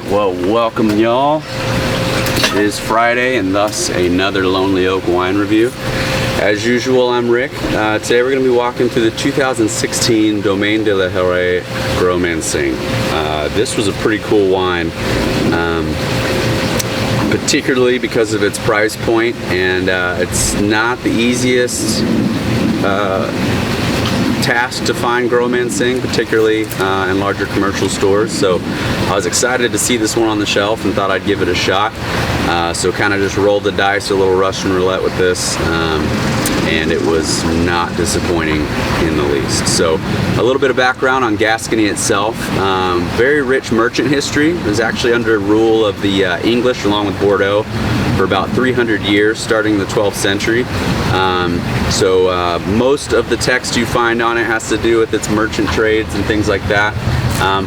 Well, welcome y'all. It is Friday and thus another Lonely Oak wine review. As usual, I'm Rick. Today we're going to be walking through the 2016 Domaine de la Herre Gros Menseng. This was a pretty cool wine, particularly because of its price point, and it's not the easiest task to find Gros Menseng, particularly in larger commercial stores. So I was excited to see this one on the shelf and thought I'd give it a shot. So kind of just rolled the dice, a little Russian roulette with this, and it was not disappointing in the least. So a little bit of background on Gascony itself. Very rich merchant history. It was actually under rule of the English along with Bordeaux for about 300 years, starting in the 12th century. So most of the text you find on it has to do with its merchant trades and things like that.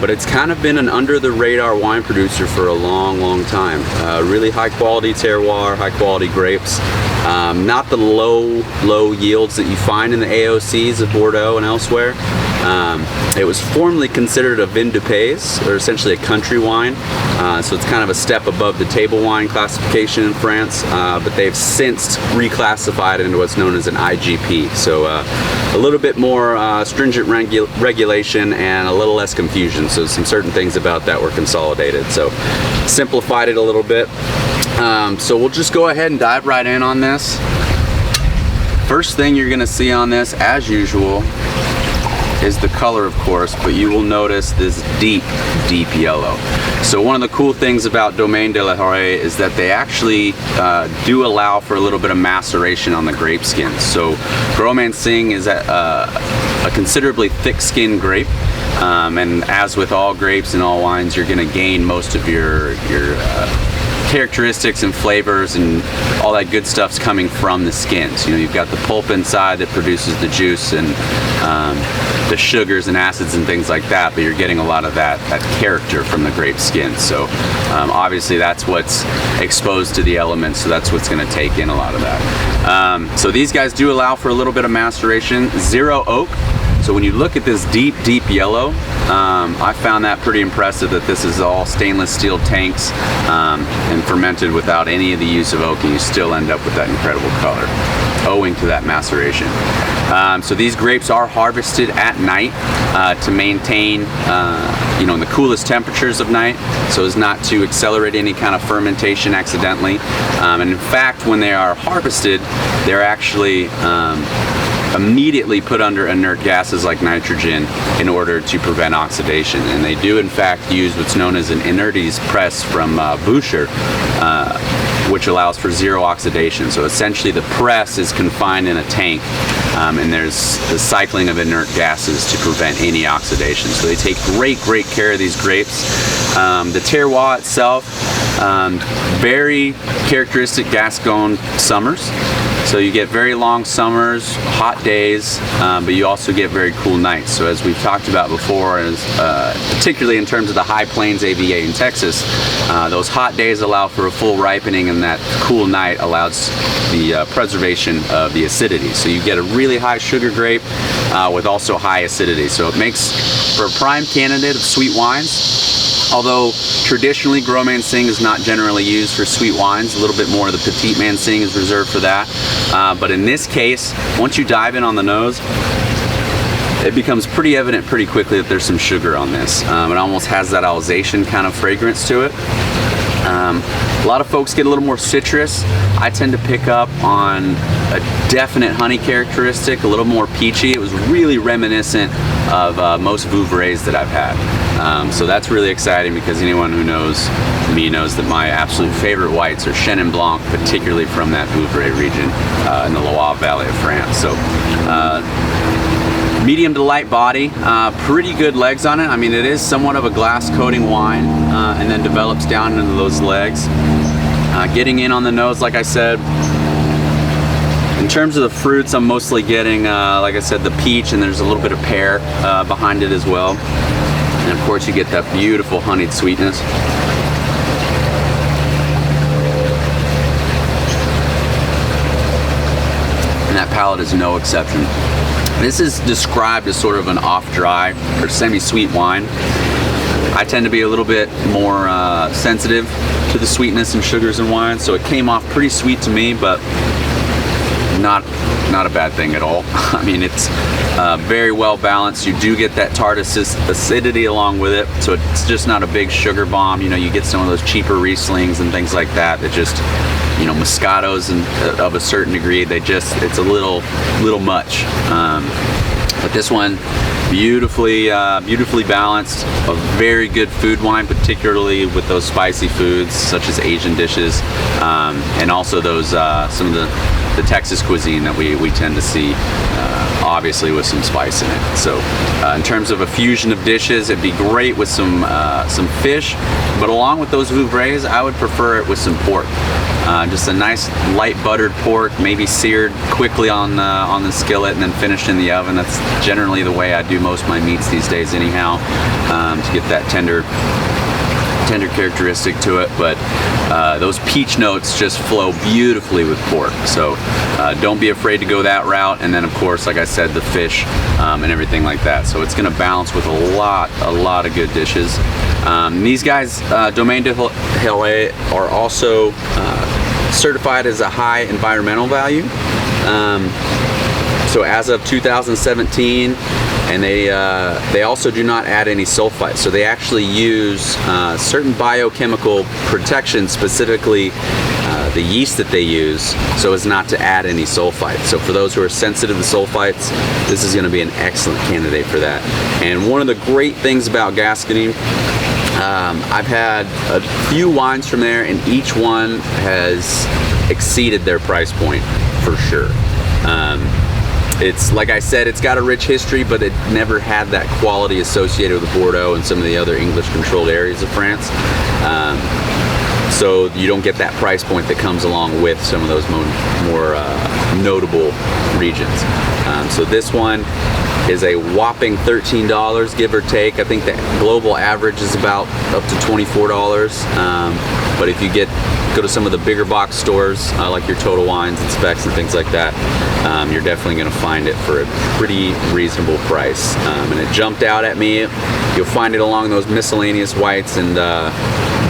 But it's kind of been an under-the-radar wine producer for a long time. Really high-quality terroir, high-quality grapes. Not the low yields that you find in the AOCs of Bordeaux and elsewhere. It was formerly considered a vin de pays, or essentially a country wine. So it's kind of a step above the table wine classification in France, but they've since reclassified it into what's known as an IGP. So a little bit more stringent regulation and a little less confusion. So some certain things about that were consolidated. So simplified it a little bit. So we'll just go ahead and dive right in on this. First thing you're gonna see on this, as usual, is the color, of course, but you will notice this deep yellow. So one of the cool things about Domaine de la Herre is that they actually do allow for a little bit of maceration on the grape skins. So Gros Menseng is a considerably thick-skinned grape, and as with all grapes and all wines, you're gonna gain most of your characteristics and flavors and all that good stuff's coming from the skins. You know, you've got the pulp inside that produces the juice and the sugars and acids and things like that, but you're getting a lot of that character from the grape skin. So obviously that's what's exposed to the elements, so that's what's going to take in a lot of that. So these guys do allow for a little bit of maceration. Zero oak. So when you look at this deep yellow, I found that pretty impressive, that this is all stainless steel tanks and fermented without any of the use of oak, and you still end up with that incredible color, owing to that maceration. So these grapes are harvested at night to maintain, in the coolest temperatures of night, so as not to accelerate any kind of fermentation accidentally. And in fact, when they are harvested, they're actually immediately put under inert gases like nitrogen in order to prevent oxidation. And they do in fact use what's known as an inertes press from Boucher, which allows for zero oxidation. So essentially the press is confined in a tank, and there's the cycling of inert gases to prevent any oxidation. So they take great care of these grapes. The terroir itself, very characteristic Gascon summers. So you get very long summers, hot days, but you also get very cool nights. So as we've talked about before, particularly in terms of the high plains AVA in Texas, those hot days allow for a full ripening, and that cool night allows the preservation of the acidity. So you get a really high sugar grape with also high acidity. So it makes for a prime candidate of sweet wines. Although traditionally Gros Menseng is not generally used for sweet wines, a little bit more of the Petit Menseng is reserved for that. But in this case, once you dive in on the nose, it becomes pretty evident pretty quickly that there's some sugar on this. It almost has that Alsatian kind of fragrance to it. A lot of folks get a little more citrus. I tend to pick up on a definite honey characteristic, a little more peachy. It was really reminiscent of most Vouvrays that I've had. So that's really exciting, because anyone who knows me knows that my absolute favorite whites are Chenin Blanc, particularly from that Vouvray region in the Loire Valley of France. So medium to light body, pretty good legs on it. I mean, it is somewhat of a glass coating wine, and then develops down into those legs. Getting in on the nose, like I said, in terms of the fruits, I'm mostly getting, like I said, the peach, and there's a little bit of pear behind it as well. And of course you get that beautiful honeyed sweetness. And that palate is no exception. This is described as sort of an off-dry or semi-sweet wine. I tend to be a little bit more sensitive to the sweetness and sugars in wine, so it came off pretty sweet to me, but not a bad thing at all. I mean, it's very well balanced. You do get that tart acidity along with it, so it's just not a big sugar bomb. You know, you get some of those cheaper Rieslings and things like that that just, you know, Moscatos and of a certain degree, it's a little much. But this one, beautifully balanced, a very good food wine, particularly with those spicy foods such as Asian dishes, and also those some of the Texas cuisine that we tend to see, obviously with some spice in it. So in terms of a fusion of dishes, it'd be great with some fish, but along with those vouvrays, I would prefer it with some pork. Just a nice light buttered pork, maybe seared quickly on the skillet and then finished in the oven. That's generally the way I do most of my meats these days anyhow, to get that tender characteristic to it. But those peach notes just flow beautifully with pork, so don't be afraid to go that route. And then of course, like I said, the fish and everything like that, so it's going to balance with a lot of good dishes. These guys, Domaine de Herre, are also certified as a high environmental value. So as of 2017, and they also do not add any sulfite. So they actually use certain biochemical protection, specifically the yeast that they use, so as not to add any sulfite. So for those who are sensitive to sulfites, this is going to be an excellent candidate for that. And one of the great things about Gascony, I've had a few wines from there, and each one has exceeded their price point for sure. It's like I said, it's got a rich history, but it never had that quality associated with Bordeaux and some of the other English-controlled areas of France. So you don't get that price point that comes along with some of those more notable regions. So this one is a whopping $13, give or take. I think the global average is about up to $24. But if you go to some of the bigger box stores, like your Total Wines and Specs and things like that, you're definitely going to find it for a pretty reasonable price. And it jumped out at me. You'll find it along those miscellaneous whites, and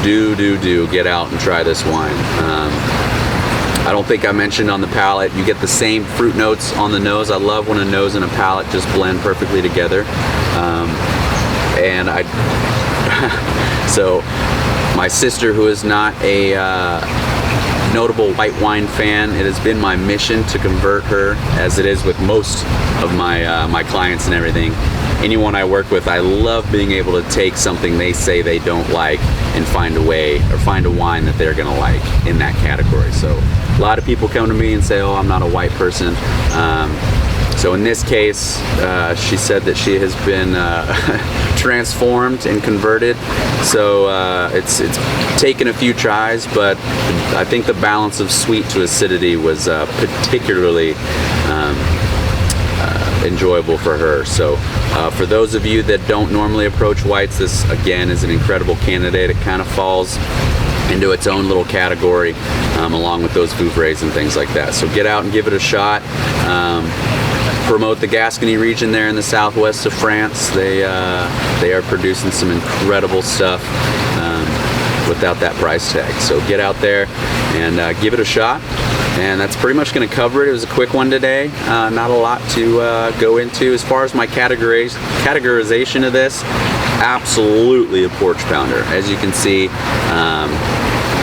do get out and try this wine. I don't think I mentioned on the palate, you get the same fruit notes on the nose. I love when a nose and a palate just blend perfectly together. So my sister, who is not a notable white wine fan, it has been my mission to convert her, as it is with most of my clients and everything. Anyone I work with, I love being able to take something they say they don't like and find a way, or find a wine that they're gonna like in that category. So a lot of people come to me and say, oh, I'm not a white person. So in this case, she said that she has been transformed and converted. So it's taken a few tries, but I think the balance of sweet to acidity was particularly enjoyable for her. So for those of you that don't normally approach whites, this again is an incredible candidate. It kind of falls into its own little category, along with those Vouvrays and things like that. So get out and give it a shot. Promote the Gascony region there in the southwest of France. They are producing some incredible stuff without that price tag. So get out there and give it a shot. And that's pretty much going to cover it. It was a quick one today. Not a lot to go into. As far as my categorization of this, absolutely a porch pounder. As you can see,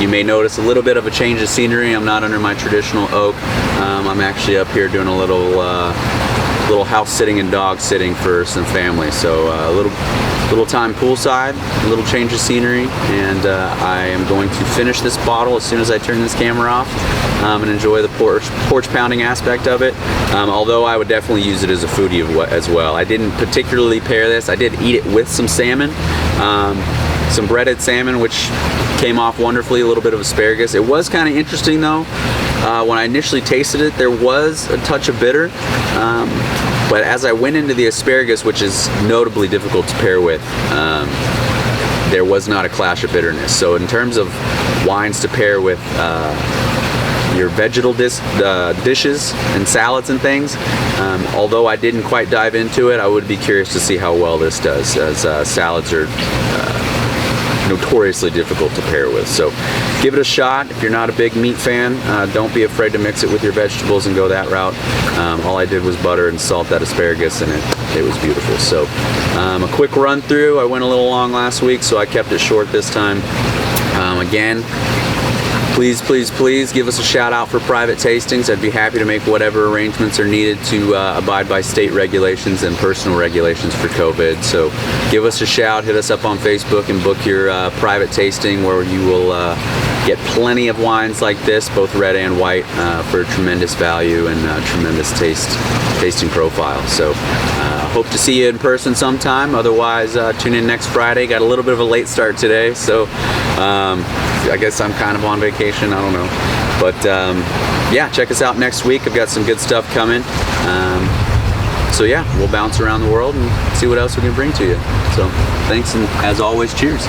you may notice a little bit of a change of scenery. I'm not under my traditional oak. I'm actually up here doing a little house sitting and dog sitting for some family. So a little time poolside, a little change of scenery, and I am going to finish this bottle as soon as I turn this camera off, and enjoy the porch pounding aspect of it. Although I would definitely use it as a foodie as well. I didn't particularly pair this. I did eat it with some salmon, some breaded salmon, which came off wonderfully, a little bit of asparagus. It was kind of interesting though. When I initially tasted it, there was a touch of bitter, but as I went into the asparagus, which is notably difficult to pair with, there was not a clash of bitterness. So in terms of wines to pair with your vegetal dishes and salads and things, although I didn't quite dive into it, I would be curious to see how well this does, as salads are notoriously difficult to pair with. So give it a shot. If you're not a big meat fan, don't be afraid to mix it with your vegetables and go that route. All I did was butter and salt that asparagus, and it was beautiful. So a quick run through. I went a little long last week, so I kept it short this time. Again, please give us a shout out for private tastings. I'd be happy to make whatever arrangements are needed to abide by state regulations and personal regulations for COVID. So give us a shout, hit us up on Facebook, and book your private tasting, where you will get plenty of wines like this, both red and white, for tremendous value and tremendous tasting profile. So hope to see you in person sometime. Otherwise, tune in next Friday. Got a little bit of a late start today, so I guess I'm kind of on vacation, I don't know. But yeah, check us out next week. I've got some good stuff coming. So yeah, we'll bounce around the world and see what else we can bring to you. So thanks, and as always, cheers.